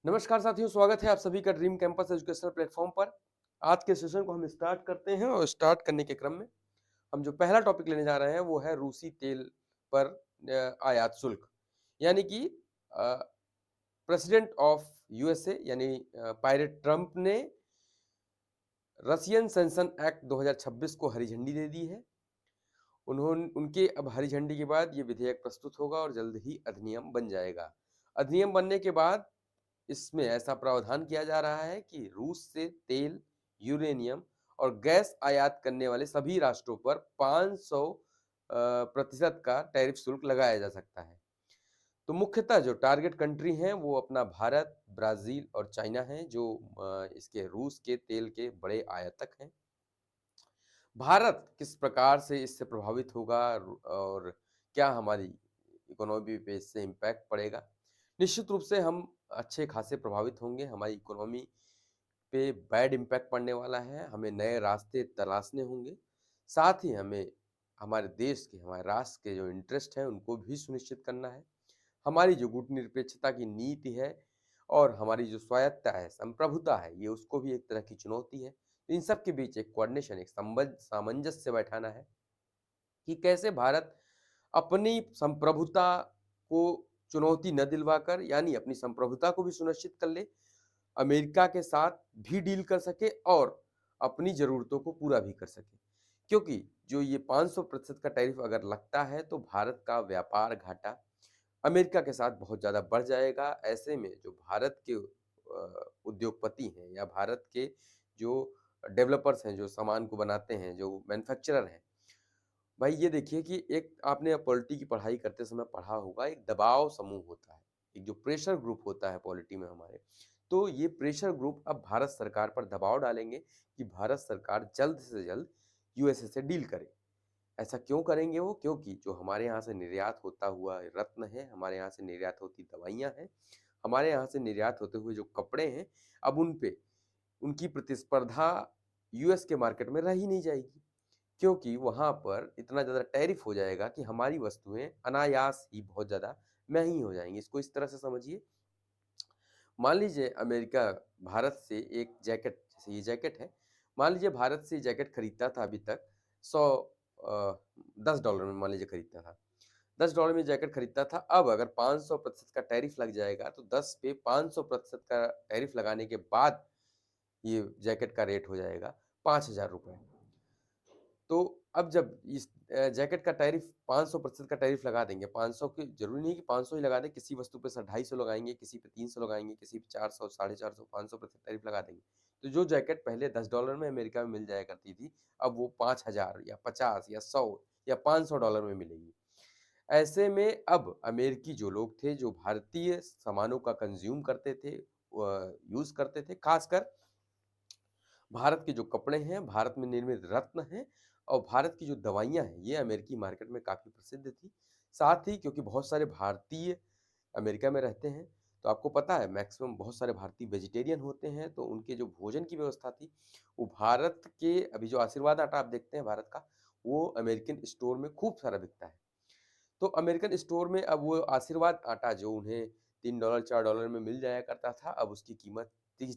नमस्कार साथियों, स्वागत है आप सभी का ड्रीम कैंपस एजुकेशनल प्लेटफॉर्म पर। आज के सेशन को हम स्टार्ट करते हैं और स्टार्ट करने के क्रम में हम जो पहला टॉपिक लेने जा रहे हैं वो है रूसी तेल पर आयात शुल्क। यानी कि प्रेसिडेंट ऑफ यूएसए यानी पायरेट ट्रंप ने रशियन सेंसन एक्ट 2026 को हरी झंडी दे दी है। उनके अब हरी झंडी के बाद ये विधेयक प्रस्तुत होगा और जल्द ही अधिनियम बन जाएगा। अधिनियम बनने के बाद इसमें ऐसा प्रावधान किया जा रहा है कि रूस से तेल, यूरेनियम और गैस आयात करने वाले सभी राष्ट्रों पर 500 प्रतिशत का टैरिफ शुल्क लगाया जा सकता है। तो मुख्यतः जो टारगेट कंट्री हैं वो अपना भारत, ब्राजील और चाइना हैं जो इसके रूस के तेल के बड़े आयातक हैं। भारत किस प्रकार से इससे प्रभावित होगा और क्या हमारी इकोनॉमी पे इससे इम्पैक्ट पड़ेगा? निश्चित रूप से हम अच्छे खासे प्रभावित होंगे, हमारी इकोनॉमी पे बैड इम्पैक्ट पड़ने वाला है, हमें नए रास्ते तलाशने होंगे। साथ ही हमें हमारे देश के, हमारे राष्ट्र के जो इंटरेस्ट हैं उनको भी सुनिश्चित करना है। हमारी जो गुटनिरपेक्षता की नीति है और हमारी जो स्वायत्ता है, संप्रभुता है, ये उसको भी एक तरह की चुनौती है। तो इन सब के बीच एक कोऑर्डिनेशन, एक संबंध सामंजस्य बैठाना है कि कैसे भारत अपनी संप्रभुता को चुनौती न दिलवाकर यानी अपनी संप्रभुता को भी सुनिश्चित कर ले, अमेरिका के साथ भी डील कर सके और अपनी ज़रूरतों को पूरा भी कर सके। क्योंकि जो ये 500% का टैरिफ अगर लगता है तो भारत का व्यापार घाटा अमेरिका के साथ बहुत ज़्यादा बढ़ जाएगा। ऐसे में जो भारत के उद्योगपति हैं या भारत के जो डेवलपर्स हैं, जो सामान को बनाते हैं, जो मैन्युफैक्चरर हैं, भाई ये देखिए कि एक आपने पॉलिटी की पढ़ाई करते समय पढ़ा होगा, एक दबाव समूह होता है, एक जो प्रेशर ग्रुप होता है पॉलिटी में हमारे, तो ये प्रेशर ग्रुप अब भारत सरकार पर दबाव डालेंगे कि भारत सरकार जल्द से जल्द यूएसए से डील करे। ऐसा क्यों करेंगे वो? क्योंकि जो हमारे यहाँ से निर्यात होता हुआ रत्न है, हमारे यहाँ से निर्यात होती दवाइयाँ हैं, हमारे यहाँ से निर्यात होते हुए जो कपड़े हैं, अब उन पे उनकी प्रतिस्पर्धा यूएस के मार्केट में रह ही नहीं जाएगी। क्योंकि वहाँ पर इतना ज़्यादा टैरिफ हो जाएगा कि हमारी वस्तुएँ अनायास ही बहुत ज़्यादा महँगी हो जाएँगी। इसको इस तरह से समझिए, मान लीजिए अमेरिका भारत से एक जैकेट, जैसे ये जैकेट है, मान लीजिए भारत से जैकेट खरीदता था अभी तक 100 $10 में मान लीजिए खरीदता था। $10 में जैकेट खरीदता था, अब अगर 500% का टैरिफ लग जाएगा तो 10 पे 500% का टैरिफ लगाने के बाद ये जैकेट का रेट हो जाएगा ₹5000। तो अब जब इस जैकेट का टैरिफ 500% का टैरिफ लगा देंगे, 500 की ज़रूरी नहीं कि 500 ही लगा दें, किसी वस्तु पे 250 लगाएँगे, किसी पे 300 लगाएँगे, किसी पे 400, 450, 500% टैरिफ लगा देंगे। तो जो जैकेट पहले $10 में अमेरिका में मिल जाया करती थी, अब वो 5000 या 50 या 100 या $500 में मिलेगी। ऐसे में अब अमेरिकी जो लोग थे, जो भारतीय सामानों का कंज़्यूम करते थे, यूज़ करते थे, ख़ासकर भारत के जो कपड़े हैं, भारत में निर्मित रत्न हैं और भारत की जो दवाइयाँ हैं, ये अमेरिकी मार्केट में काफ़ी प्रसिद्ध थी। साथ ही क्योंकि बहुत सारे भारतीय अमेरिका में रहते हैं, तो आपको पता है मैक्सिमम बहुत सारे भारतीय वेजिटेरियन होते हैं, तो उनके जो भोजन की व्यवस्था थी, वो भारत के अभी जो आशीर्वाद आटा आप देखते हैं भारत का, वो अमेरिकन स्टोर में खूब सारा बिकता है। तो अमेरिकन स्टोर में अब वो आशीर्वाद आटा जो उन्हें $3 $4 में मिल जाया करता था, अब उसकी कीमत 30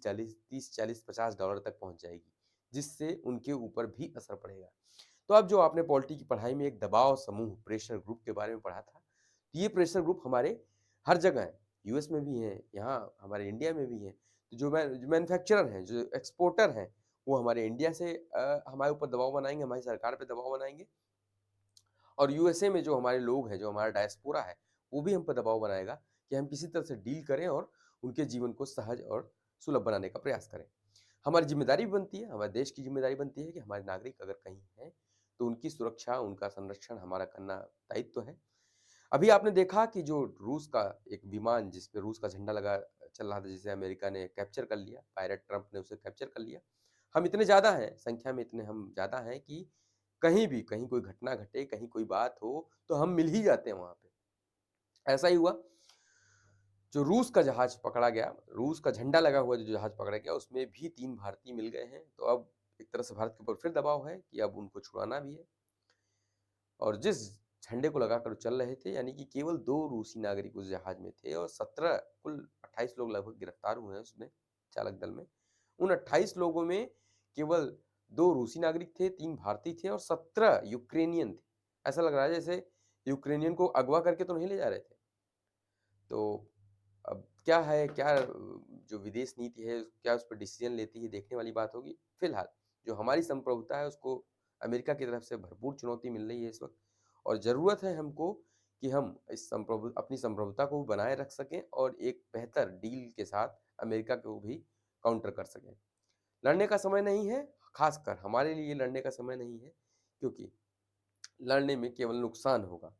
40 $50 तक पहुँच जाएगी, जिससे उनके ऊपर भी असर पड़ेगा। तो अब जो आपने पॉलिटी की पढ़ाई में एक दबाव समूह प्रेशर ग्रुप के बारे में पढ़ा था, तो ये प्रेशर ग्रुप हमारे हर जगह हैं, यूएस में भी हैं, यहाँ हमारे इंडिया में भी हैं। तो जो मैन्युफैक्चरर हैं, जो एक्सपोर्टर हैं, वो हमारे इंडिया से हमारे ऊपर दबाव बनाएँगे, हमारी सरकार पे दबाव बनाएँगे और यूएसए में जो हमारे लोग हैं, जो हमारा डायस्पोरा है, वो भी हम पे दबाव बनाएगा कि हम किसी तरह से डील करें और उनके जीवन को सहज और सुलभ बनाने का प्रयास करें। हमारी ज़िम्मेदारी भी बनती है, हमारे देश की ज़िम्मेदारी बनती है कि हमारे नागरिक अगर कहीं हैं, तो उनकी सुरक्षा, उनका संरक्षण हमारा करना दायित्व है। अभी आपने देखा कि जो रूस का एक विमान जिस पे रूस का झंडा लगा चल रहा था, जिसे अमेरिका ने कैप्चर कर लिया, पायलट ट्रंप ने उसे कैप्चर कर लिया। हम इतने ज़्यादा हैं, संख्या में इतने हम ज़्यादा हैं कि कहीं भी, कहीं कोई घटना घटे, कहीं कोई बात हो, तो हम मिल ही जाते हैं वहाँ पे। ऐसा ही हुआ, जो रूस का जहाज पकड़ा गया, रूस का झंडा लगा हुआ जो जहाज पकड़ा गया, उसमें भी 3 भारतीय मिल गए हैं। तो अब एक तरह से भारत के ऊपर फिर दबाव है कि अब उनको छुड़ाना भी है और जिस झंडे को लगाकर चल रहे थे, यानी कि केवल 2 रूसी नागरिक उस जहाज में थे और 17 कुल 28 लोग लगभग गिरफ्तार हुए हैं उसमें, चालक दल में। उन 28 लोगों में केवल 2 रूसी नागरिक थे, 3 भारतीय थे और 17 यूक्रेनियन थे। ऐसा लग रहा है जैसे यूक्रेनियन को अगवा करके तो नहीं ले जा रहे थे। तो अब क्या है, क्या जो विदेश नीति है, क्या उस पर डिसीजन लेती है, देखने वाली बात होगी। फिलहाल जो हमारी संप्रभुता है, उसको अमेरिका की तरफ से भरपूर चुनौती मिल रही है इस वक्त, और ज़रूरत है हमको कि हम अपनी संप्रभुता को बनाए रख सकें और एक बेहतर डील के साथ अमेरिका को भी काउंटर कर सकें। लड़ने का समय नहीं है, खासकर हमारे लिए लड़ने का समय नहीं है, क्योंकि लड़ने में केवल नुकसान होगा।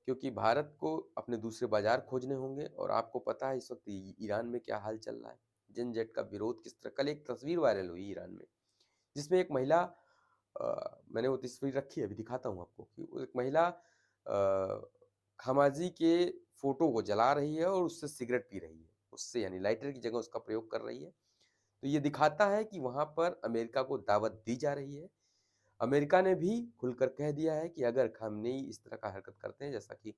क्योंकि भारत को अपने दूसरे बाजार खोजने होंगे, और आपको पता है इस वक्त ईरान में क्या हाल चल रहा है। जेट का विरोध किस तरह, कल एक तस्वीर वायरल हुई ईरान में, जिसमें एक महिला, मैंने वो तस्वीर रखी है, अभी दिखाता हूँ आपको, कि वो एक महिला खामाजी के फोटो को जला रही है और उससे सिगरेट पी रही है, उससे यानी लाइटर की जगह उसका प्रयोग कर रही है। तो ये दिखाता है कि वहां पर अमेरिका को दावत दी जा रही है। अमेरिका ने भी खुलकर कह दिया है कि अगर खामनेई इस तरह का हरकत करते हैं, जैसा कि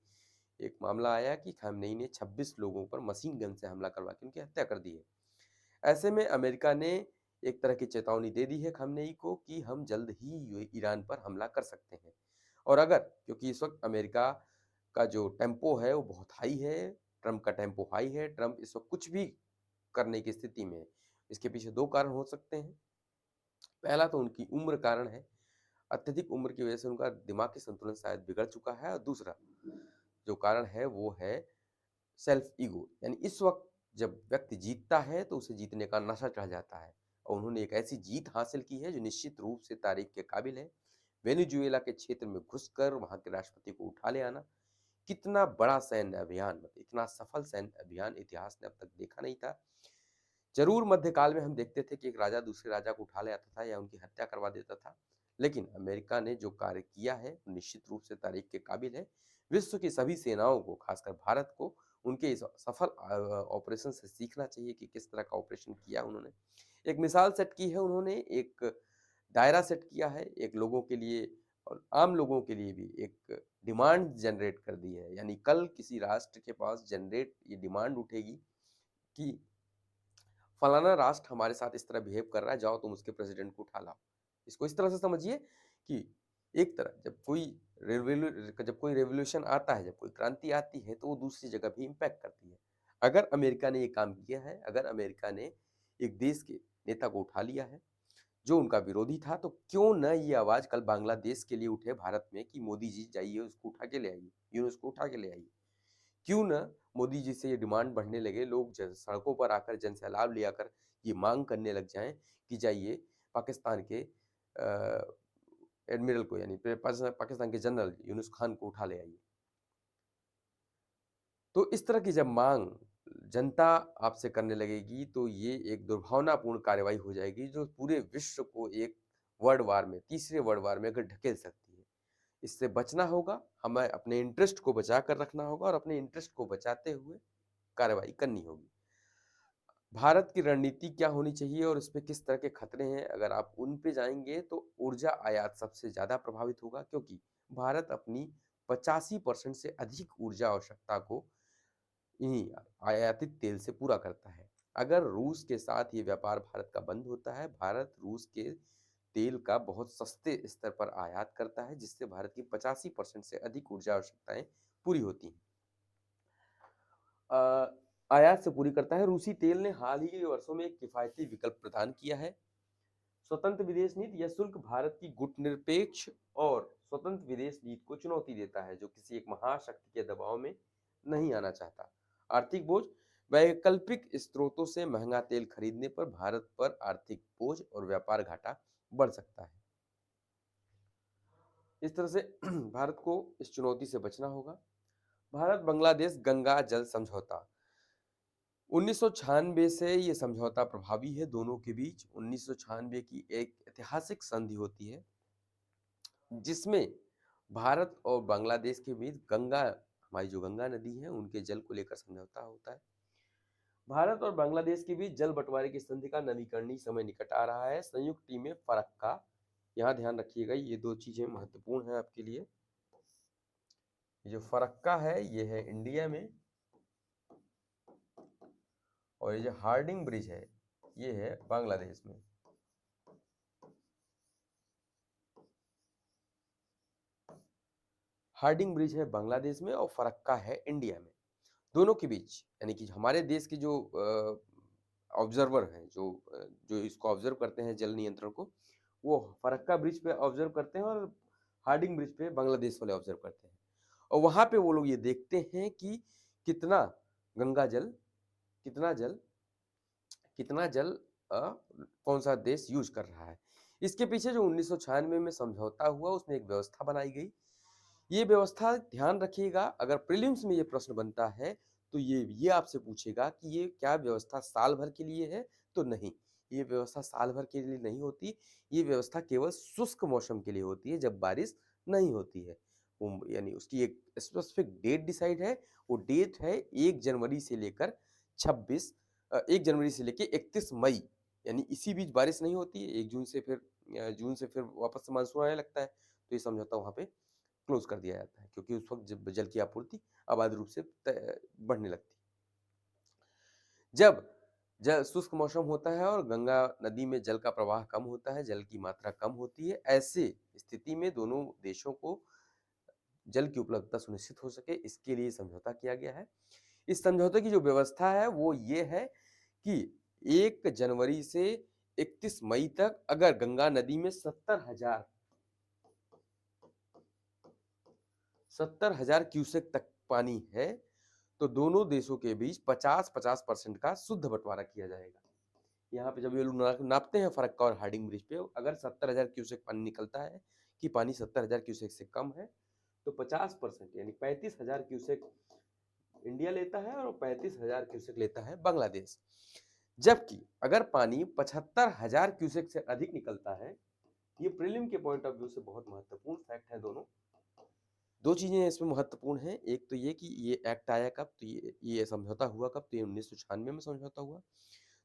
एक मामला आया कि खामनेई ने 26 लोगों पर मशीन गन से हमला करवा के उनकी हत्या कर दी है। ऐसे में अमेरिका ने एक तरह की चेतावनी दे दी है खामनेई को कि हम जल्द ही ईरान पर हमला कर सकते हैं। और अगर, क्योंकि इस वक्त अमेरिका का जो टेम्पो है वो बहुत हाई है, ट्रंप का टेम्पो हाई है, ट्रंप इस वक्त कुछ भी करने की स्थिति में है। इसके पीछे 2 कारण हो सकते हैं। पहला तो उनकी उम्र कारण है, अत्यधिक उम्र की वजह से उनका दिमागी संतुलन शायद बिगड़ चुका है, और दूसरा जो कारण है वो है सेल्फ ईगो, यानी इस वक्त जब व्यक्ति जीतता है तो उसे जीतने का नशा चढ़ जाता है, और उन्होंने एक ऐसी जीत हासिल की है जो निश्चित रूप से तारीफ के काबिल है। वेनेजुएला के क्षेत्र में घुसकर वहां के राष्ट्रपति को उठा ले आना, कितना बड़ा सैन्य अभियान, मतलब इतना सफल सैन्य अभियान इतिहास ने अब तक देखा नहीं था। जरूर मध्यकाल में हम देखते थे कि एक राजा दूसरे राजा को उठा ले आता था या उनकी हत्या करवा देता था, लेकिन अमेरिका ने जो कार्य किया है वो निश्चित रूप से तारीफ के काबिल है। विश्व की सभी सेनाओं को, खासकर भारत को, उनके इस सफल ऑपरेशन से सीखना चाहिए कि किस तरह का ऑपरेशन किया उन्होंने। एक मिसाल सेट की है उन्होंने, एक दायरा सेट किया है एक लोगों के लिए, और आम लोगों के लिए भी एक डिमांड जनरेट कर दी है। यानी कल किसी राष्ट्र के पास जनरेट ये डिमांड उठेगी कि फलाना राष्ट्र हमारे साथ इस तरह बिहेव कर रहा है, जाओ तुम उसके प्रेसिडेंट को उठा लाओ। इसको इस तरह से समझिए कि एक तरह जब कोई रेवोल्यूशन आता है, जब कोई क्रांति आती है, तो वो दूसरी जगह भी इम्पैक्ट करती है। अगर अमेरिका ने ये काम किया है, अगर अमेरिका ने एक देश के नेता को उठा लिया है जो उनका विरोधी था, तो क्यों न ये आवाज कल बांग्लादेश के लिए उठे भारत में कि मोदी जी जाइए उसको उठा के ले आइए, यूनुस को उठा के ले आइए। क्यों ना मोदी जी से ये डिमांड बढ़ने लगे, लोग सड़कों पर आकर जनसैलाब ले आकर ये मांग करने लग जाएं कि जाइए पाकिस्तान के एडमिरल को, यानी पाकिस्तान के जनरल यूनुस खान को उठा ले आइए। तो इस तरह की जब मांग जनता आपसे करने लगेगी, तो ये एक दुर्भावनापूर्ण कार्रवाई हो जाएगी जो पूरे विश्व को एक वर्ल्ड वार में, तीसरे वर्ल्ड वार में अगर ढकेल सकती है। इससे बचना होगा, हमें अपने इंटरेस्ट को बचा कर रखना होगा, और अपने इंटरेस्ट को बचाते हुए कार्रवाई करनी होगी। भारत की रणनीति क्या होनी चाहिए और इसमें किस तरह के खतरे हैं, अगर आप उन पे जाएंगे तो ऊर्जा आयात सबसे ज़्यादा प्रभावित होगा, क्योंकि भारत अपनी 85% से अधिक ऊर्जा आवश्यकता को इन्हीं आयातित तेल से पूरा करता है। अगर रूस के साथ ये व्यापार भारत का बंद होता है, भारत रूस के तेल का बहुत सस्ते स्तर पर आयात करता है, जिससे भारत की 85% से अधिक ऊर्जा आवश्यकताएं पूरी होती हैं। आयात से पूरी करता है। रूसी तेल ने हाल ही के वर्षों में एक किफायती विकल्प प्रदान किया है। स्वतंत्र विदेश नीति या शुल्क भारत की गुटनिरपेक्ष और स्वतंत्र विदेश नीति को चुनौती देता है, जो किसी एक महाशक्ति के दबाव में नहीं आना चाहता। आर्थिक बोझ, वैकल्पिक स्रोतों से महंगा तेल खरीदने पर भारत पर आर्थिक बोझ और व्यापार घाटा बढ़ सकता है। इस तरह से भारत को इस चुनौती से बचना होगा। भारत बांग्लादेश गंगा जल समझौता 1996 से ये समझौता प्रभावी है दोनों के बीच। 1996 की एक ऐतिहासिक संधि होती है जिसमें भारत और बांग्लादेश के बीच गंगा, हमारी जो गंगा नदी है, उनके जल को लेकर समझौता होता है। भारत और बांग्लादेश के बीच जल बंटवारे की संधि का नवीकरणीय समय निकट आ रहा है। संयुक्त टीमें फरक्का, यहाँ ध्यान रखिएगा, ये 2 चीजें महत्वपूर्ण है आपके लिए। ये जो फरक्का है ये है इंडिया में, और ये जो हार्डिंग ब्रिज है ये है बांग्लादेश में। हार्डिंग ब्रिज है बांग्लादेश में और फरक्का है इंडिया में। दोनों के बीच यानी कि हमारे देश के जो ऑब्जर्वर हैं, जो इसको ऑब्जर्व करते हैं जल नियंत्रण को, वो फरक्का ब्रिज पे ऑब्जर्व करते हैं और हार्डिंग ब्रिज पे बांग्लादेश वाले ऑब्जर्व करते हैं। और वहां पे वो लोग ये देखते हैं कि कितना गंगा जल, कितना जल, कितना जल कौन सा देश यूज कर रहा है। इसके पीछे जो 1996 में समझौता हुआ उसमें एक व्यवस्था बनाई गई। ये व्यवस्था ध्यान रखिएगा, अगर प्रीलिम्स में ये प्रश्न बनता है तो ये आपसे पूछेगा कि ये क्या व्यवस्था साल भर के लिए है, तो नहीं, ये व्यवस्था साल भर के लिए नहीं होती। ये व्यवस्था केवल शुष्क मौसम के लिए होती है, जब बारिश नहीं होती है। यानी उसकी एक स्पेसिफिक डेट डिसाइड है। वो डेट है 1 जनवरी से लेकर 26 1 जनवरी से लेकर 31 मई, यानी इसी बीच बारिश नहीं होती है। 1 जून से फिर जून से फिर वापस से मानसून आने लगता है, तो ये समझौता वहां पे क्लोज कर दिया जाता है, क्योंकि उस वक्त जब जल की आपूर्ति अबाध रूप से बढ़ने लगती है। जब जल शुष्क मौसम होता है और गंगा नदी में जल का प्रवाह कम होता है, जल की मात्रा कम होती है, ऐसे स्थिति में दोनों देशों को जल की उपलब्धता सुनिश्चित हो सके, इसके लिए समझौता किया गया है। इस समझौते की जो व्यवस्था है वो ये है कि 1 जनवरी से 31 मई तक अगर गंगा नदी में 70,000 क्यूसेक तक पानी है तो दोनों देशों के बीच 50-50% का शुद्ध बंटवारा किया जाएगा। यहाँ पे जब ये लोग नापते हैं फरक्का और हार्डिंग ब्रिज पे, अगर 70,000 क्यूसेक पानी निकलता है कि पानी 70,000 क्यूसेक से कम है, तो 50% यानी 35,000 क्यूसेक इंडिया लेता है और 35,000 क्यूसेक लेता है बांग्लादेश। जबकि अगर पानी 75,000 क्यूसेक से अधिक निकलता है, ये प्रीलिम के पॉइंट ऑफ व्यू से बहुत महत्वपूर्ण फैक्ट है। दोनों दो चीजें इसमें महत्वपूर्ण हैं। एक तो ये कि ये एक्ट आया कब, तो ये समझौता हुआ कब, तो ये 1996 में समझौता हुआ।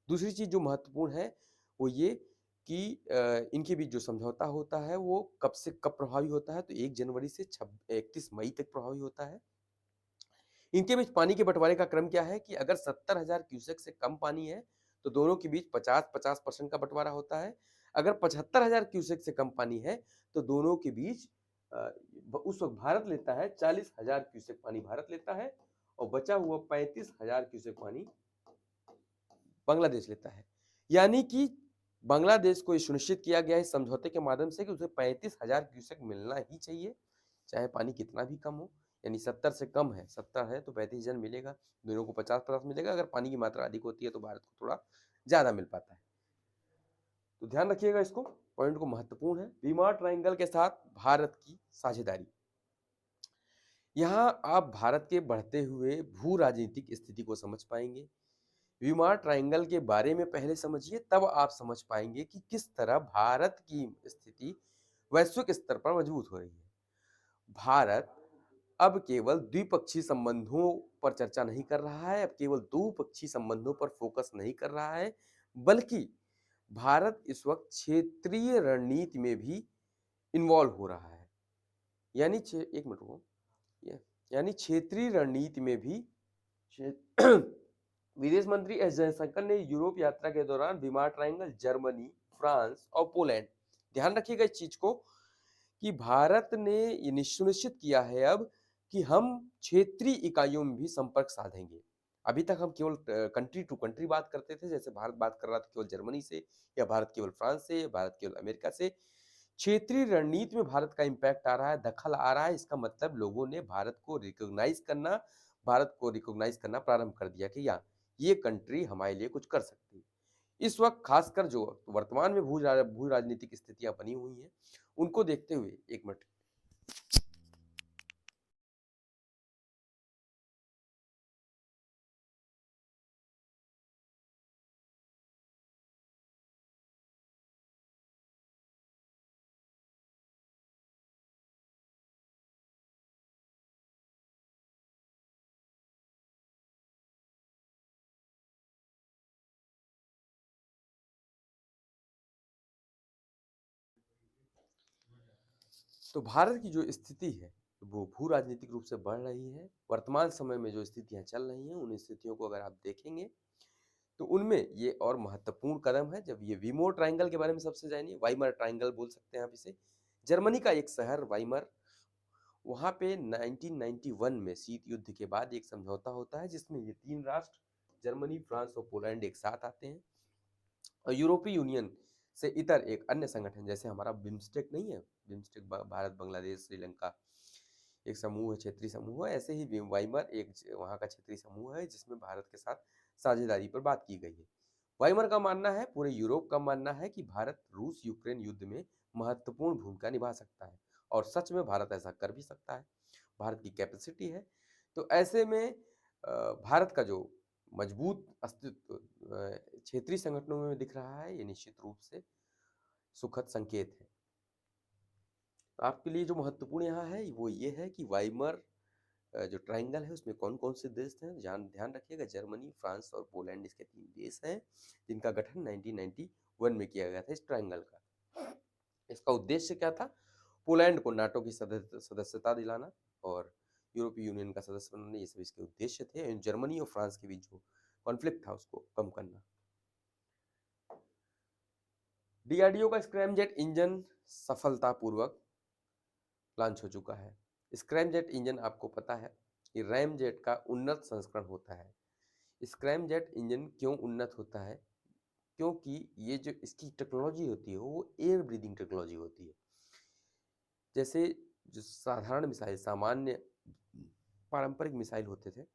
दूसरी चीज जो महत्वपूर्ण है वो ये कि इनके बीच जो समझौता होता है वो कब से कब प्रभावी होता है, तो 1 जनवरी से 31 मई तक प्रभावी होता है। इनके बीच पानी के बंटवारे का क्रम क्या है कि अगर 70,000 क्यूसेक से कम पानी है तो दोनों के बीच 50-50% का बंटवारा होता है। अगर 75,000 क्यूसेक से कम पानी है तो दोनों के बीच उस वक्त भारत लेता है 40,000 क्यूसेक पानी भारत लेता है और बचा हुआ 35,000 क्यूसेक पानी बांग्लादेश लेता है। यानी कि बांग्लादेश को ये सुनिश्चित किया गया है इस समझौते के माध्यम से कि उसे 35,000 क्यूसेक मिलना ही चाहिए, चाहे पानी कितना भी कम हो। यानी 70 से कम है, 70 है तो 35,000 मिलेगा, दोनों को 50-50 मिलेगा। अगर पानी की मात्रा अधिक होती है तो भारत को थोड़ा ज्यादा मिल पाता है। तो ध्यान रखिएगा, इसको पॉइंट को महत्वपूर्ण है। वीमार ट्रायंगल के साथ भारत की साझेदारी। यहाँ आप भारत के बढ़ते हुए भू राजनीतिक स्थिति को समझ पाएंगे। वीमार ट्रायंगल के बारे में पहले समझिए, तब आप समझ पाएंगे कि किस तरह भारत की स्थिति वैश्विक स्तर पर मजबूत हो रही है। भारत अब केवल द्विपक्षीय संबंधों पर चर्चा नहीं कर रहा है, अब केवल द्विपक्षीय संबंधों पर फोकस नहीं कर रहा है, बल्कि भारत इस वक्त क्षेत्रीय रणनीति में भी इन्वॉल्व हो रहा है। यानी एक मिनट रुको, यानी क्षेत्रीय रणनीति में भी विदेश मंत्री एस जयशंकर ने यूरोप यात्रा के दौरान वीमार ट्रायंगल, जर्मनी, फ्रांस और पोलैंड, ध्यान रखिएगा इस चीज को, कि भारत ने ये सुनिश्चित किया है अब कि हम क्षेत्रीय इकाइयों में भी संपर्क साधेंगे। अभी तक हम केवल कंट्री टू कंट्री बात करते थे, जैसे भारत बात कर रहा था केवल जर्मनी से, या भारत केवल फ्रांस से, या भारत केवल अमेरिका से। क्षेत्रीय रणनीति में भारत का इम्पैक्ट आ रहा है, दखल आ रहा है। इसका मतलब लोगों ने भारत को रिकॉग्नाइज करना प्रारंभ कर दिया कि या ये कंट्री हमारे लिए कुछ कर सकती है। इस वक्त खासकर जो वर्तमान में भू राजनीतिक स्थितियां बनी हुई हैं उनको देखते हुए, एक मिनट, तो भारत की जो स्थिति है वो भू राजनीतिक रूप से बढ़ रही है। वर्तमान समय में जो स्थितियाँ चल रही हैं, उन स्थितियों को अगर आप देखेंगे, तो उनमें ये और महत्वपूर्ण कदम है। जब ये वीमोर ट्रायंगल के बारे में सबसे जानिए, वाइमर ट्रायंगल बोल सकते हैं आप इसे। जर्मनी का एक शहर वाइमर, वहाँ पे 1991 में शीत युद्ध के बाद एक समझौता होता है, जिसमें ये 3 राष्ट्र जर्मनी, फ्रांस और पोलैंड एक साथ आते हैं। और यूरोपीय यूनियन से इतर एक अन्य संगठन, जैसे हमारा बिम्स्टेक नहीं है, बिम्स्टेक भारत, बांग्लादेश, श्रीलंका एक समूह है, क्षेत्रीय समूह है, ऐसे ही वाइमर एक वहाँ का क्षेत्रीय समूह है, जिसमें भारत के साथ साझेदारी पर बात की गई है। वाइमर का मानना है, पूरे यूरोप का मानना है कि भारत रूस यूक्रेन युद्ध में महत्वपूर्ण भूमिका निभा सकता है, और सच में भारत ऐसा कर भी सकता है। भारत की कैपेसिटी है। तो ऐसे में भारत का जो मजबूत अस्तित्व क्षेत्रीय संगठनों में दिख रहा है, ये निश्चित रूप से सुखद संकेत है। आपके लिए जो महत्वपूर्ण यहाँ है वो ये है कि वाइमर जो ट्रायंगल है उसमें कौन-कौन से देश हैं, ध्यान ध्यान रखिएगा। जर्मनी, फ्रांस और पोलैंड इसके 3 देश हैं, जिनका गठन 1991 में किया गया था इस ट्रायंगल का। इसका उद्देश्य क्या था? पोलैंड को नाटो की सदस्यता दिलाना और यूरोपीय यूनियन का सदस्य बनाना, ये सब इसके उद्देश्य थे। जर्मनी और फ्रांस के बीच जो कॉन्फ्लिक्ट था उसको कम करना। डीआरडीओ का स्क्रैमजेट इंजन सफलतापूर्वक लॉन्च हो चुका है। स्क्रैमजेट इंजन आपको पता है कि रैमजेट का उन्नत संस्करण होता है। स्क्रैमजेट इंजन क्यों उन्नत होता है? क्योंकि ये जो इसकी टेक्नोलॉजी होती है वो एयर ब्रीदिंग टेक्नोलॉजी होती है। जैसे जो साधारण मिसाइल, सामान्य पारंपरिक मिसाइल होते थे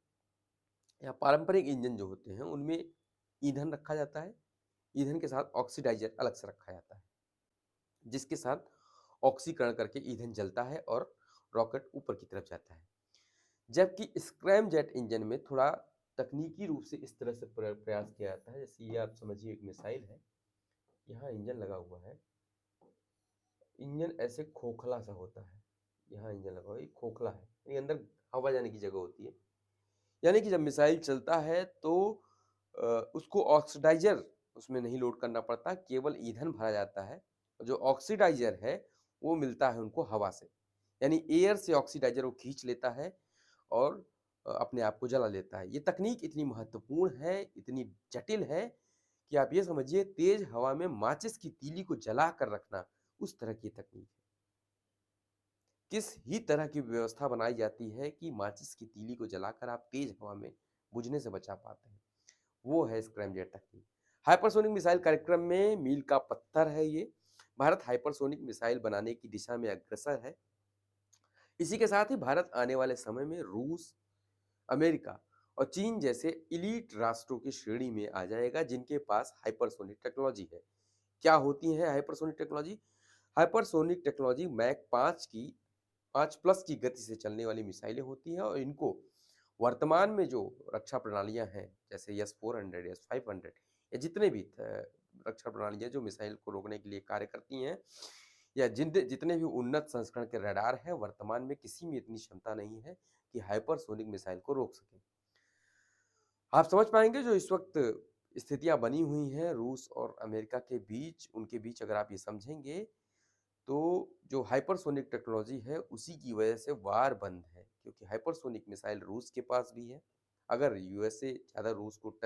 या पारंपरिक इंजन जो होते हैं, उनमें ईंधन रखा जाता है, ईंधन के साथ ऑक्सीडाइजर अलग से रखा जाता है, जिसके साथ ऑक्सीकरण करके ईंधन जलता है और रॉकेट ऊपर की तरफ जाता है। जबकि स्क्रैमजेट इंजन में थोड़ा तकनीकी रूप से इस तरह से प्रयास किया जाता है। जैसे ये आप समझिए एक मिसाइल है, यहाँ इंजन लगा हुआ है, इंजन ऐसे खोखला सा होता है, यहाँ इंजन लगा हुआ है, ये खोखला है, ये अंदर हवा जाने की जगह होती है। यानी कि जब मिसाइल चलता है तो उसको ऑक्सीडाइजर उसमें नहीं लोड करना पड़ता, केवल ईंधन भरा जाता है। जो ऑक्सीडाइजर है वो मिलता है उनको हवा से, यानी एयर से ऑक्सीडाइजर वो खींच लेता है और अपने आप को जला लेता है। ये तकनीक इतनी महत्वपूर्ण है, इतनी जटिल है कि आप ये समझिए तेज हवा में माचिस की तीली को जला कर रखना, उस तरह की तकनीक है। किस ही तरह की व्यवस्था बनाई जाती है कि माचिस की तीली को जलाकर आप तेज हवा में बुझने से बचा पाते हैं, वो है स्क्रैमजेट तकनीक। हाइपरसोनिक मिसाइल कार्यक्रम में मील का पत्थर है ये। भारत हाइपरसोनिक मिसाइल बनाने की दिशा में अग्रसर है। इसी के साथ ही भारत आने वाले समय में रूस, अमेरिका और चीन जैसे इलीट राष्ट्रों की श्रेणी में आ जाएगा, जिनके पास हाइपरसोनिक टेक्नोलॉजी है। क्या होती है hypersonic technology? Hypersonic technology Mach 5 plus की गति से चलने वाली मिसाइलें होती हैं, और इनको वर्तमान में जो रक्षा प्रणालियां हैं, जैसे S-400, S-500, या जितने भी रक्षा प्रणालियां जो मिसाइल को रोकने के लिए कार्य करती हैं, या जितने भी उन्नत संस्करण के रडार हैं, वर्तमान में किसी में इतनी क्षमता नहीं है कि हाइपरसोनिक मिसाइल को रोक सके। आप समझ पाएंगे जो इस वक्त स्थितियां बनी हुई हैं रूस और अमेरिका के बीच, उनके बीच अगर आप ये समझेंगे, तो जो हाइपरसोनिक टेक्नोलॉजी है उसी की वजह से वार बंद है, क्योंकि हाइपरसोनिक मिसाइल रूस के पास भी है। अगर यूएसए ज़्यादा रूस को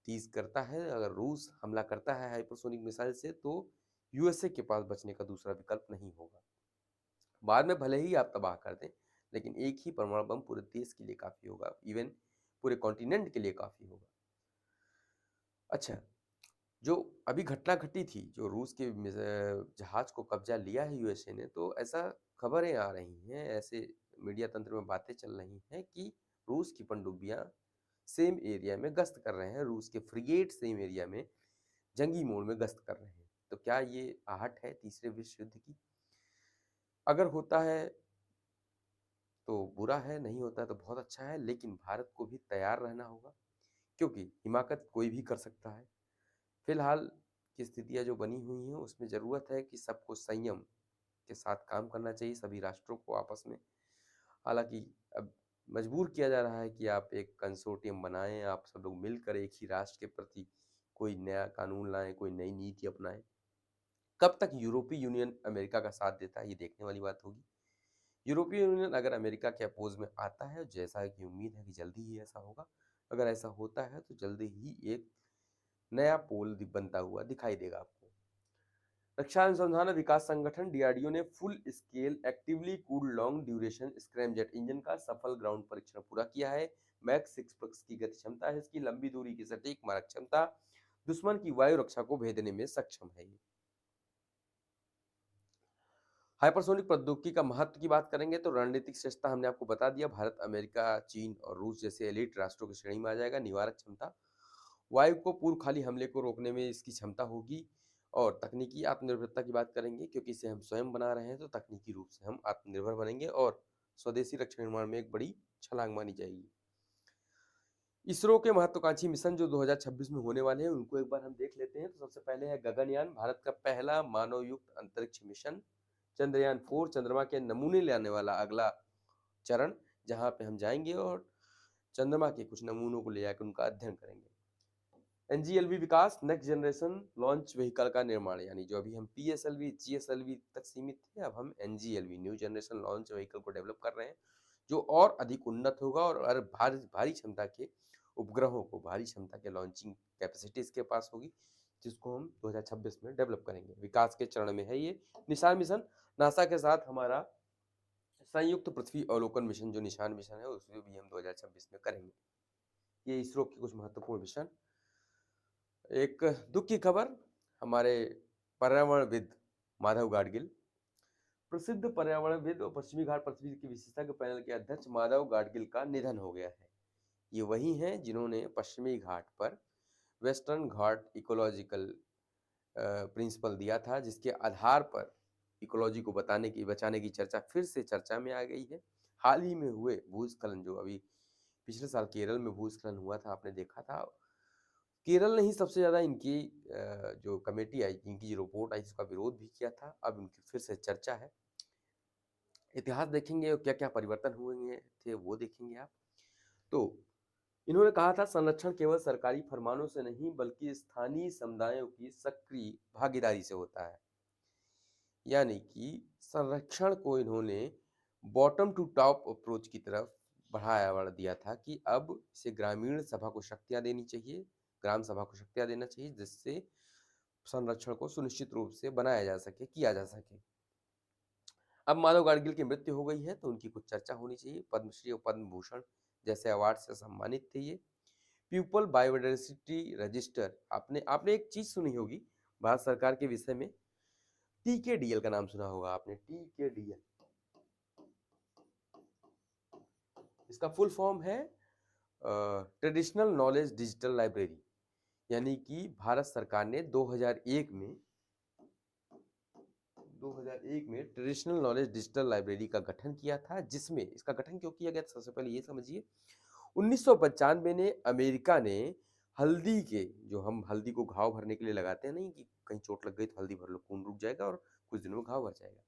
टीज करता है, अगर रूस हमला करता है हाइपरसोनिक मिसाइल से, तो यूएसए के पास बचने का दूसरा विकल्प नहीं होगा। बाद में भले ही आप तबाह कर दें, लेकिन एक ही परमाणु बम पूरे देश के लिए काफ़ी होगा, इवन पूरे कॉन्टिनेंट के लिए काफ़ी होगा। अच्छा, जो अभी घटना घटी थी, जो रूस के जहाज को कब्जा लिया है यूएसए ने, तो ऐसा खबरें आ रही हैं, ऐसे मीडिया तंत्र में बातें चल रही हैं कि रूस की पनडुब्बियां सेम एरिया में गश्त कर रहे हैं, रूस के फ्रिगेट सेम एरिया में जंगी मोड में गश्त कर रहे हैं। तो क्या ये आहट है तीसरे विश्व युद्ध की? अगर होता है तो बुरा है, नहीं होता है तो बहुत अच्छा है, लेकिन भारत को भी तैयार रहना होगा, क्योंकि हिमाकत कोई भी कर सकता है। फिलहाल की स्थितियाँ जो बनी हुई हैं उसमें ज़रूरत है कि सबको संयम के साथ काम करना चाहिए, सभी राष्ट्रों को आपस में। हालांकि अब मजबूर किया जा रहा है कि आप एक कंसोर्टियम बनाएं, आप सब लोग मिलकर एक ही राष्ट्र के प्रति कोई नया कानून लाएं, कोई नई नीति अपनाएं। कब तक यूरोपीय यूनियन अमेरिका का साथ देता है, ये देखने वाली बात होगी। यूरोपीय यूनियन अगर अमेरिका के अपोज में आता है, जैसा कि उम्मीद है कि जल्दी ही ऐसा होगा, अगर ऐसा होता है तो जल्दी ही एक नया पोल बनता हुआ दिखाई देगा आपको। रक्षा अनुसंधान और विकास संगठन डीआरडीओ ने full scale actively cooled long duration scramjet engine का सफल ग्राउंड परीक्षण पूरा किया है। मैक 6 की गति क्षमता है इसकी, लंबी दूरी की सटीक मारक क्षमता, दुश्मन की वायु रक्षा को भेदने में सक्षम है। हाइपरसोनिक प्रौद्योगिकी का महत्व की बात करेंगे तो रणनीतिक श्रेष्ठता हमने आपको बता दिया, भारत अमेरिका चीन और रूस जैसे एलिट राष्ट्रों की श्रेणी में आ जाएगा। निवारक क्षमता, वायु को पूर्व खाली हमले को रोकने में इसकी क्षमता होगी। और तकनीकी आत्मनिर्भरता की बात करेंगे, क्योंकि इसे हम स्वयं बना रहे हैं तो तकनीकी रूप से हम आत्मनिर्भर बनेंगे और स्वदेशी रक्षा निर्माण में एक बड़ी छलांग मानी जाएगी। इसरो के महत्वाकांक्षी मिशन जो 2026 में होने वाले हैं उनको एक बार हम देख लेते हैं। तो सबसे पहले है गगनयान, भारत का पहला मानव युक्त अंतरिक्ष मिशन। चंद्रयान 4, चंद्रमा के नमूने लाने वाला अगला चरण, जहां पे हम जाएंगे और चंद्रमा के कुछ नमूनों को ले जाकर उनका अध्ययन करेंगे। एनजीएलवी विकास, नेक्स्ट जनरेशन लॉन्च व्हीकल का निर्माण, यानी जो अभी हम पीएसएलवी जीएसएलवी तक सीमित थे, अब हम एनजीएलवी न्यू जनरेशन लॉन्च व्हीकल को डेवलप कर रहे हैं, जो और अधिक उन्नत होगा और भारी क्षमता के उपग्रहों को, भारी क्षमता के लॉन्चिंग कैपेसिटी इसके पास होगी, जिसको हम 2026 में डेवलप करेंगे। विकास के चरण में है ये। निशान मिशन, नासा के साथ हमारा संयुक्त पृथ्वी अवलोकन मिशन जो निशान मिशन है उसमें भी हम 2026 में करेंगे। ये इसरो के कुछ महत्वपूर्ण मिशन। एक दुख की खबर, हमारे पर्यावरणविद माधव गाडगिल, प्रसिद्ध पर्यावरणविद और पश्चिमी घाट पृथ्वी के विशेषज्ञ पैनल के अध्यक्ष माधव गाडगिल का निधन हो गया है। ये वही हैं जिन्होंने पश्चिमी घाट पर वेस्टर्न घाट इकोलॉजिकल प्रिंसिपल दिया था, जिसके आधार पर इकोलॉजी को बचाने की चर्चा फिर से चर्चा में आ गई है। हाल ही में हुए भूस्खलन, जो अभी पिछले साल केरल में भूस्खलन हुआ था, आपने देखा था, केरल ने ही सबसे ज्यादा इनकी जो कमेटी आई, इनकी जो रिपोर्ट आई, इसका विरोध भी किया था। अब इनकी फिर से चर्चा है। इतिहास देखेंगे और क्या क्या परिवर्तन हुए थे वो देखेंगे आप। तो इन्होंने कहा था, संरक्षण केवल सरकारी फरमानों से नहीं बल्कि स्थानीय समुदायों की सक्रिय भागीदारी से होता है। यानी कि संरक्षण को इन्होंने बॉटम टू टॉप अप्रोच की तरफ बढ़ा दिया था कि अब इसे ग्रामीण सभा को शक्तियां देनी चाहिए, ग्राम सभा को शक्तियां देना चाहिए, जिससे संरक्षण को सुनिश्चित रूप से बनाया जा सके, किया जा सके। अब माधव गाडगिल की मृत्यु हो गई है तो उनकी कुछ चर्चा होनी चाहिए। पद्मश्री और पद्म भूषण जैसे अवार्ड से सम्मानित थे ये। पीपल बायोडाइवर्सिटी रजिस्टर, आपने आपने एक चीज सुनी होगी भारत सरकार के विषय में, टीकेडीएल का नाम सुना होगा आपने, टीकेडीएल। इसका फुल फॉर्म है ट्रेडिशनल नॉलेज डिजिटल लाइब्रेरी। यानी कि भारत सरकार ने 2001 में ट्रेडिशनल नॉलेज डिजिटल लाइब्रेरी का गठन किया था, जिसमें इसका गठन क्यों किया गया था, सबसे पहले ये समझिए। 1995 में अमेरिका ने हल्दी के, जो हम हल्दी को घाव भरने के लिए लगाते हैं, नहीं कि कहीं चोट लग गई तो हल्दी भर लो, खून रुक जाएगा और कुछ दिनों में घाव भर जाएगा।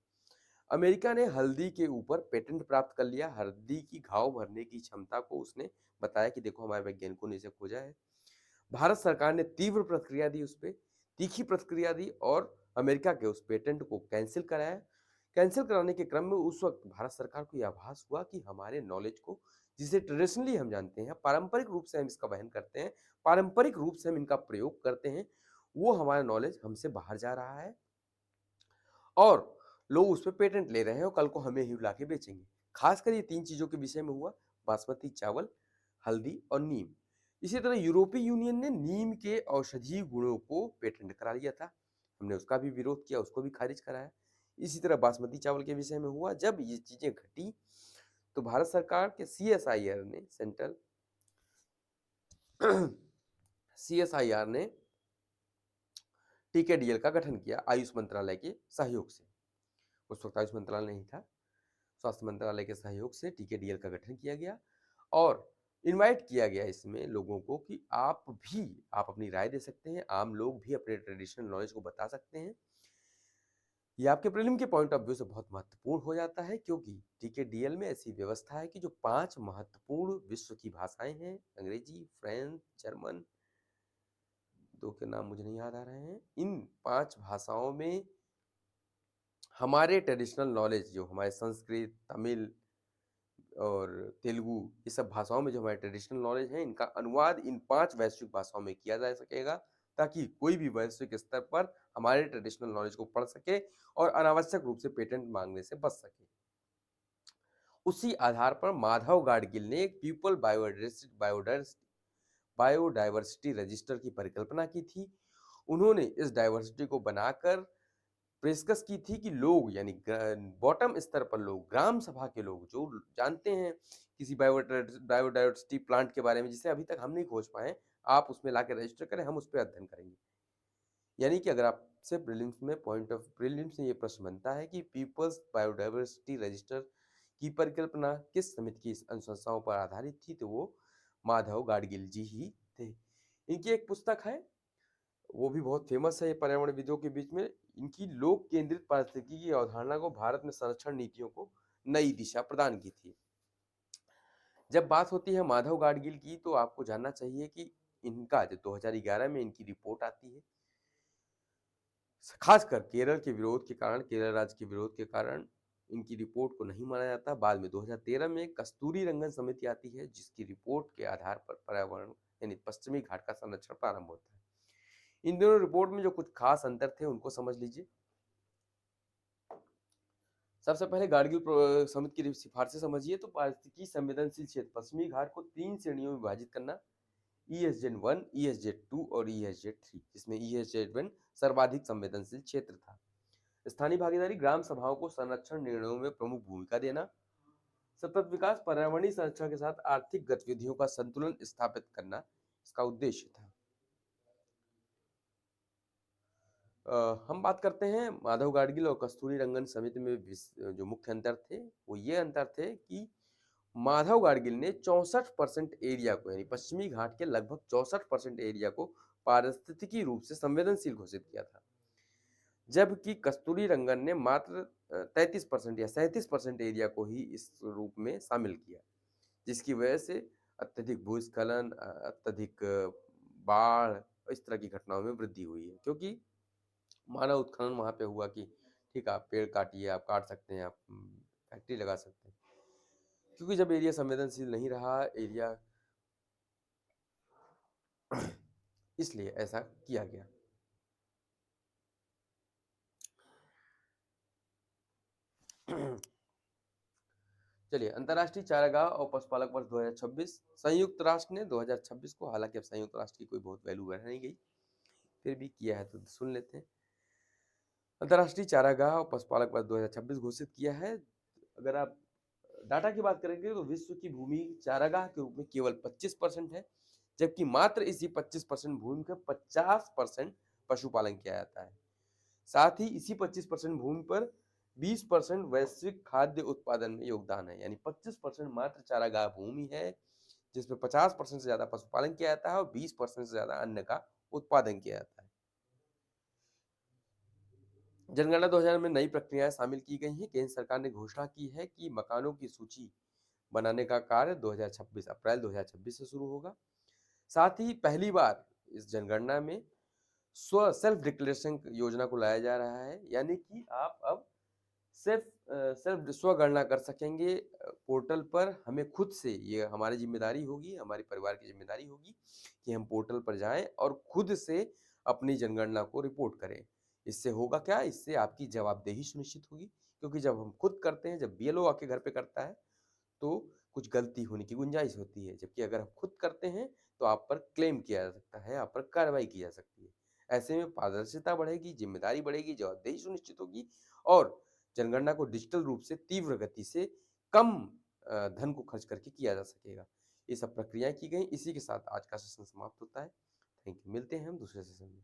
अमेरिका ने हल्दी के ऊपर पेटेंट प्राप्त कर लिया। हल्दी की घाव भरने की क्षमता को उसने बताया कि देखो हमारे वैज्ञानिकों ने इसे खोजा है। भारत सरकार ने तीव्र प्रतिक्रिया दी, उस पर तीखी प्रतिक्रिया दी और अमेरिका के उस पेटेंट को कैंसिल कराया। कैंसिल कराने के क्रम में उस वक्त भारत सरकार को यह आभास हुआ कि हमारे नॉलेज को, जिसे ट्रेडिशनली हम जानते हैं, पारंपरिक रूप से हम इसका वहन करते हैं, पारंपरिक रूप से हम इनका प्रयोग करते हैं, वो हमारा नॉलेज हमसे बाहर जा रहा है और लोग उस पर पेटेंट ले रहे हैं और कल को हमें ही ला के बेचेंगे। खासकर ये 3 चीजों के विषय में हुआ, बासमती चावल, हल्दी और नीम। इसी तरह यूरोपीय यूनियन ने नीम के औषधीय गुणों को पेटेंट करा लिया था, हमने उसका भी विरोध किया, उसको भी खारिज कराया। इसी तरह बासमती चावल के विषय में हुआ। जब ये चीजें घटी तो भारत सरकार के सीएसआईआर ने, सेंट्रल सीएसआईआर ने टीकेडीएल का गठन किया आयुष मंत्रालय के सहयोग से। उस वक्त आयुष मंत्रालय नहीं था, स्वास्थ्य मंत्रालय के सहयोग से टीकेडीएल का गठन किया गया और इनवाइट किया गया इसमें लोगों को कि आप अपनी राय दे सकते हैं, आम लोग भी अपने ट्रेडिशनल नॉलेज को बता सकते हैं। ये आपके प्रीलिम के पॉइंट ऑफ व्यू से बहुत महत्वपूर्ण हो जाता है, क्योंकि टीकेडीएल में ऐसी व्यवस्था है कि जो 5 महत्वपूर्ण विश्व की भाषाएं हैं, अंग्रेजी, फ्रेंच, जर्मन, 2 के नाम मुझे नहीं याद आ रहे हैं, इन 5 भाषाओं में हमारे ट्रेडिशनल नॉलेज जो हमारे संस्कृत, तमिल और तेलुगु ये सब भाषाओं में जो हमारे ट्रेडिशनल नॉलेज है, इनका अनुवाद इन 5 वैश्विक भाषाओं में किया जा सकेगा, ताकि कोई भी वैश्विक स्तर पर हमारे ट्रेडिशनल नॉलेज को पढ़ सके और अनावश्यक रूप से पेटेंट मांगने से बच सके। उसी आधार पर माधव गाडगिल ने एक पीपल बायोडायवर्सिटी रजिस्टर की परिकल्पना की थी। उन्होंने इस डायवर्सिटी को बनाकर पेशकश की थी कि लोग यानी बॉटम स्तर पर लोग, ग्राम सभा के लोग जो जानते हैं किसी बायोडायवर्सिटी प्लांट के बारे में जिसे अभी तक हम नहीं खोज पाए, आप उसमें लाके रजिस्टर करें, हम उस पर अध्ययन करेंगे। यानी कि अगर आपसे प्रीलिम्स में ये प्रश्न बनता है कि पीपल्स बायोडायवर्सिटी रजिस्टर की परिकल्पना किस समिति की अनुशंसाओं पर आधारित थी, तो वो माधव गाडगिल जी ही थे। इनकी एक पुस्तक है, वो भी बहुत फेमस है पर्यावरणविदों के बीच में। इनकी लोक केंद्रित पारिस्थितिकी की अवधारणा को भारत में संरक्षण नीतियों को नई दिशा प्रदान की थी। जब बात होती है माधव गाडगिल की, तो आपको जानना चाहिए कि इनका जो 2011 में इनकी रिपोर्ट आती है, खासकर केरल के विरोध के कारण, केरल राज्य के विरोध के कारण इनकी रिपोर्ट को नहीं माना जाता। बाद में 2013 में कस्तूरी रंगन समिति आती है, जिसकी रिपोर्ट के आधार पर पर्यावरण यानी पश्चिमी घाट का संरक्षण प्रारंभ होता है। इन दोनों रिपोर्ट में जो कुछ खास अंतर थे उनको समझ लीजिए। सबसे पहले गाडगिल समिति की सिफारिशें समझिए। तो पारिस्थितिकी संवेदनशील क्षेत्र पश्चिमी घाट को 3 श्रेणियों में विभाजित करना, ESZ1, ESZ2 और ESZ3, जिसमें ESZ1 सर्वाधिक संवेदनशील क्षेत्र था। स्थानीय भागीदारी, ग्राम सभाओं को संरक्षण निर्णयों में प्रमुख भूमिका देना, सतत विकास, पर्यावरणीय संरक्षण के साथ आर्थिक गतिविधियों का संतुलन स्थापित करना इसका उद्देश्य था। हम बात करते हैं माधव गाडगिल और कस्तूरी रंगन समिति में जो मुख्य अंतर थे, वो ये अंतर थे कि माधव गाडगिल ने 64% एरिया को यानी पश्चिमी घाट के लगभग 64% एरिया को पारिस्थितिकी रूप से संवेदनशील घोषित किया था, जबकि कस्तूरी रंगन ने मात्र 33% या 37% एरिया को ही इस रूप में शामिल किया, जिसकी वजह से अत्यधिक भूस्खलन, अत्यधिक बाढ़, इस तरह की घटनाओं में वृद्धि हुई है। क्योंकि मानव उत्खनन वहां पे हुआ कि ठीक है, आप पेड़ काटिए, आप काट सकते हैं, आप फैक्ट्री लगा सकते हैं, क्योंकि जब एरिया संवेदनशील नहीं रहा एरिया, इसलिए ऐसा किया गया। चलिए, अंतर्राष्ट्रीय चारागाह और पशुपालक वर्ष 2026। संयुक्त राष्ट्र ने 2026 को, हालांकि अब संयुक्त राष्ट्र की कोई बहुत वैल्यू बढ़ नहीं गई, फिर भी किया है तो सुन लेते हैं। अंतर्राष्ट्रीय चारागाह और पशुपालक वर्ष 2026 घोषित किया है। अगर आप डाटा की बात करेंगे तो विश्व की भूमि चारागाह के रूप में केवल 25% है, जबकि मात्र इसी 25% भूमि का 50% पशुपालन किया जाता है। साथ ही इसी 25% भूमि पर 20% वैश्विक खाद्य उत्पादन में योगदान है, यानी 25% मात्र चारागाह भूमि है, जिसमें 50% से ज्यादा पशुपालन किया जाता है और 20% से ज्यादा अन्न का उत्पादन किया जाता है। जनगणना 2000 में नई प्रक्रियाएं शामिल की गई हैं। केंद्र सरकार ने घोषणा की है कि मकानों की सूची बनाने का कार्य 2026 अप्रैल 2026 से शुरू होगा। साथ ही पहली बार इस जनगणना में सेल्फ डिक्लेरेशन योजना को लाया जा रहा है, यानी कि आप अब सेल्फ स्व गणना कर सकेंगे पोर्टल पर। हमें खुद से, ये हमारी जिम्मेदारी होगी, हमारे परिवार की जिम्मेदारी होगी कि हम पोर्टल पर जाएं और खुद से अपनी जनगणना को रिपोर्ट करें। इससे होगा क्या, इससे आपकी जवाबदेही सुनिश्चित होगी, क्योंकि जब हम खुद करते हैं, जब BLO आके घर पे करता है तो कुछ गलती होने की गुंजाइश होती है, जबकि अगर हम खुद करते हैं तो आप पर क्लेम किया जा सकता है, आप पर कार्रवाई की जा सकती है। ऐसे में पारदर्शिता बढ़ेगी, जिम्मेदारी बढ़ेगी, जवाबदेही सुनिश्चित होगी और जनगणना को डिजिटल रूप से तीव्र गति से कम धन को खर्च करके किया जा सकेगा। ये सब प्रक्रियाएं की गई। इसी के साथ आज का सेशन समाप्त होता है। Thank you. मिलते हैं हम दूसरे सेशन में।